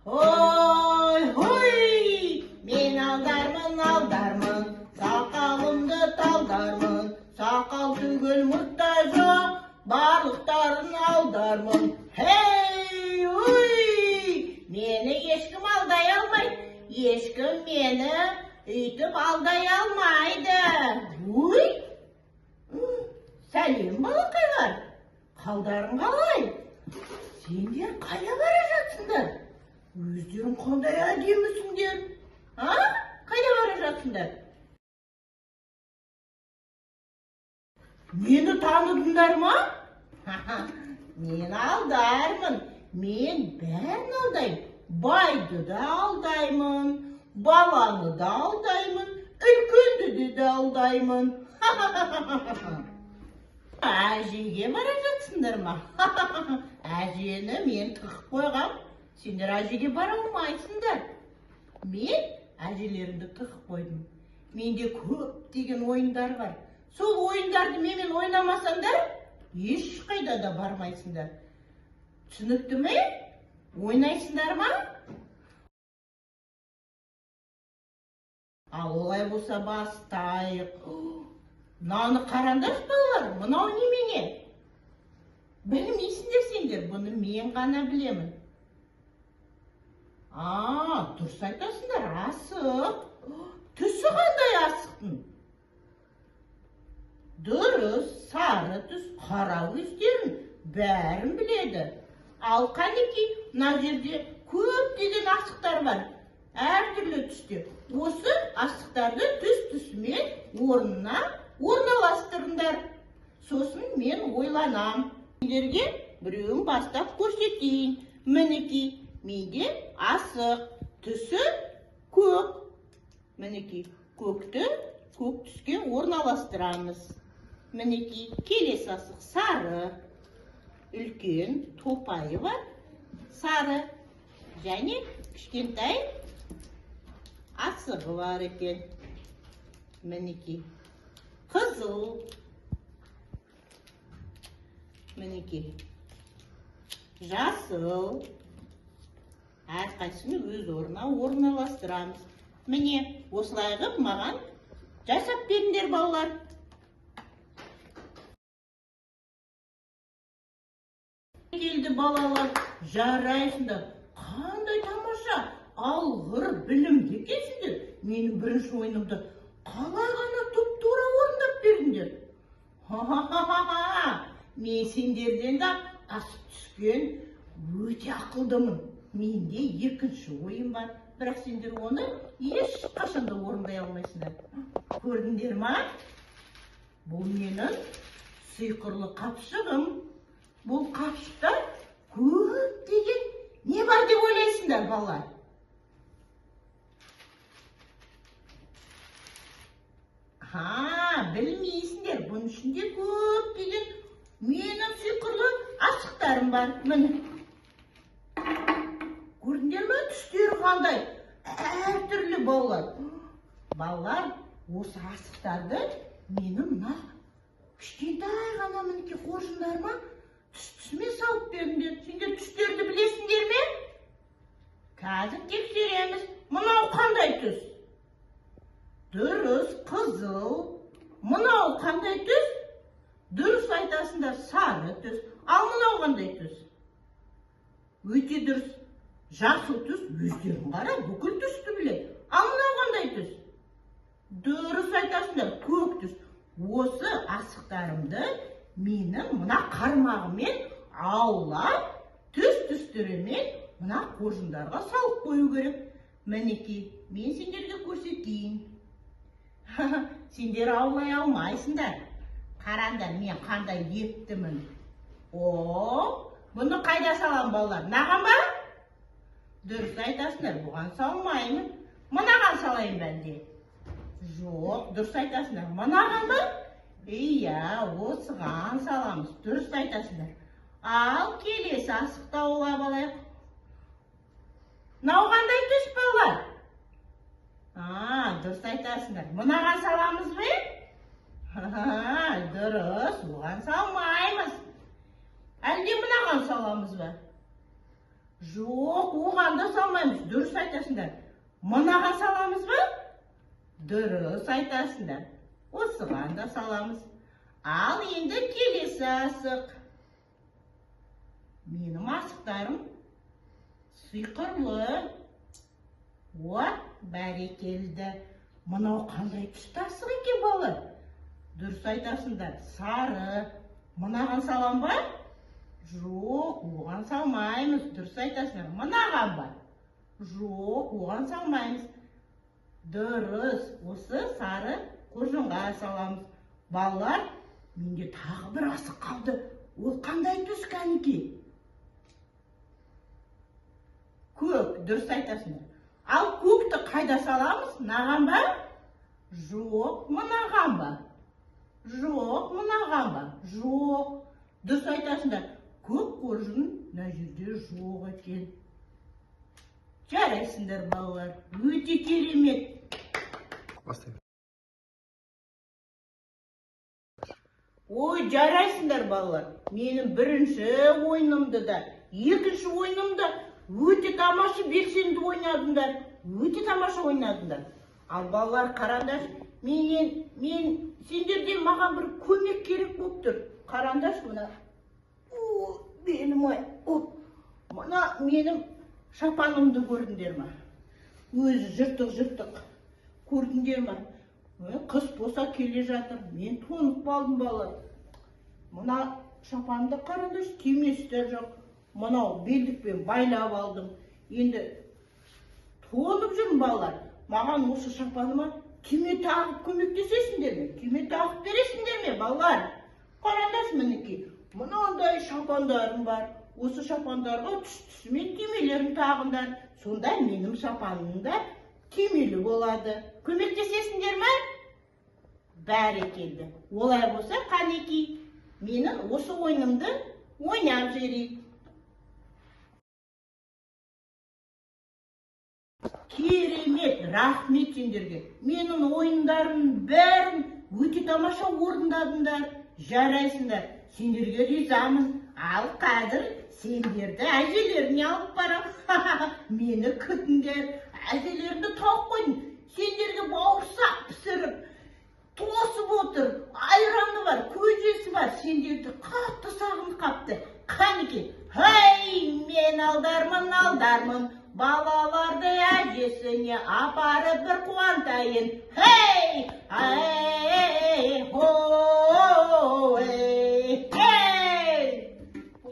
Ой, ой, мен алдармын, сақалымды талдармын, сақал түгел мұртта жоқ, барлықтарын алдармын. Хей, ой, мені ешкім алдай алмайды, ешкім мені үйтіп алдай алмайды. Ой, сәлем балақайлар, қалдарың қалай? Сендер қайда бара жатсыңдар? Өздерің қандай әдемісіңдер? Қайда бара жатсыңдар? Мені таныдыңдар ма? Мен алдармын. Мен бәрін алдаймын. Байды да алдаймын, баланы да алдаймын, үлкенді де алдаймын. Әжеге бара жатсыңдар ма? Әжені мен тығып қойғам. Сендер әжеге бара алмайсыңдар. Мен әжелерімді тығып қойдым. Менде көптеген ойындар бар. Сол ойындарды менімен ойнамасаңдар, ешқайда да бармайсыңдар. Түсінікті ме? Ойнайсыңдар ма? Ал олай болса бастайық. Мынаны қараңдар балалар, мынау немене? Білмейсіңдер сендер, бұны мен ғана білемін. Дұрыс айтасыңдар, асық. Түсі қандай асықтың? Дұрыс, сары түс, қара көздерін бәрін біледі. Ал қанеки, мына жерде көптеген асықтар бар. Әртүрлі түсте. Осы асықтарды түс-түсімен орнына орналастырыңдар. Сосын мен ойланам. Сендерге біреуін бастап көрсетейін. Мінекей. Менде асық, түсі көк. Мінекей, көкті көк түске орналастырамыз. Мінекей, келесі асық сары. Үлкен топайы бар, сары. Және кішкентай асығы бар екен. Мінекей, қызыл. Мінекей, жасыл. Әрқайсыны өз орнына орналастырамыз. Міне, осылай ғып маған жасап беріңдер балалар. Келді балалар, жарайсыңдар. Қандай тамаша, алғыр білімді екенсіңдер. Менің бірінші ойынымды қалай ғана тұп-тура орындап бердіңдер. Мен сендерден де асып түскен өте ақылдымын. Менде екінші ойын бар, бірақ сендер оны ешқашанда орындай алмайсыңдар. Көрдіңдер ма? Бұл менің сиқырлы қапшығым. Бұл қапшықта көптеген не бар деп ойлайсыңдар, балалар? Білмейсіңдер, бұның ішінде көптеген менің сиқырлы асықтарым бар. Міне. Көрдіңдер ме, түстері қандай? Әртүрлі балалар. Балалар, осы асықтарды менің мына кішкентай ғана мінекей қоржындарыма түс-түсімен салып беріңдер. Сендер түстерді білесіңдер ме? Қазір тексереміз. Мынау қандай түс? Дұрыс, қызыл. Мынау қандай түс? Дұрыс айтасыңдар, сары түс. Ал мынау қандай түс? Өте дұрыс. Жасыл түс, өздерің қара, бүкіл түсті біледі. Ал мынау қандай түс? Дұрыс айтасыңдар, көк түс. Осы асықтарымды менің мына қармағымен аулап, түс-түстерімен мына қоржындарға салып қою керек. Мінекей, мен сендерге көрсетейін. Сендер аулай алмайсыңдар. Қараңдар, мен қандай ептімін. Бұны қайда салам балалар? Наған ба? Дұрыс айтасыңдар, бұған салмаймын. Мынаған салайын бәлде. Жоқ, дұрыс айтасыңдар. Мынаған ба? Иә, осыған саламыз. Дұрыс айтасыңдар. Ал келесі асықты аулап алайық. Мынау қандай түс балалар? Дұрыс айтасыңдар. Мынаған саламыз ба? Дұрыс, оған салмаймыз. Әлде мынаған саламыз ба? Жоқ, оған да салмаймыз. мынаға саламыз ба? Дұрыс айтасыңдар. Осыған да саламыз. Ал енді келесі асық. Менің асықтарым сиқырлы. Бәрекелді. Мынау қандай түсті асық екен балалар? Дұрыс айтасыңдар. Сары. Мынаған салам ба? Жоқ, оған салмаймыз. Дұрыс айтасыңдар. Мынаған ба? Жоқ, оған салмаймыз. Дұрыс. Осы сары қоржынға саламыз. Балалар, менде тағы бір асық қалды. Ол қандай түс кәнеки? Көк. Дұрыс айтасыңдар. Ал көкті қайда саламыз? Мынаған ба? Жоқ, мынаған ба? Жоқ, мынаған ба? Жоқ. Дұрыс айтасыңдар. Көк қоржын мына жерде жоқ екен. Жарайсыңдар балалар. Өте керемет. Бастайық. Ой, жарайсыңдар балалар. Менің бірінші ойынымды да, екінші ойынымды өте тамаша белсенді ойнадыңдар. Өте тамаша ойнадыңдар. Ал балалар, қараңдар, сендерден маған бір көмек керек болып тұр. Қараңдар, мына. Мына менің шапанымды көрдіңдер ма? Өзі жыртық көрдіңдер ма? Қыс болса келе жатыр. Мен тонып қалдым балалар. Мына шапанды қараңдар, түймесі де жоқ. Мынау белдікпен байлап алдым. Енді тонып жүрмін балалар. Маған осы шапаныма түйме тағып көмектесесіңдер ме? Түйме тағып бересіңдер ме балалар? Қараңдаршы мінекей. Мынандай шапандарым бар. Осы шапандарға түсімен түймелерін тағыңдар. Сонда менің шапаным да түймелі болады. Көмектесесіңдер ме? Бәрекелді. Олай болса, қанеки, менің осы ойынымды ойнап жіберейік. Керемет, рахмет сендерге. Менің ойындарым бәрін өте тамаша орындадыңдар. Жарайсыңдар. Сендерге ризамын. Ал қазір сендерді әжелеріне алып барам. Мені күтіңдер. Әжелеріңді тауып қойдым. Сендерге бауырсақ пісіріп, тосып отыр. Айраны бар, көжесі бар. Сендерді қатты сағынып қапты. Қанеке, мен алдармын. Балаларды әжесіне апарып бір қуантайын.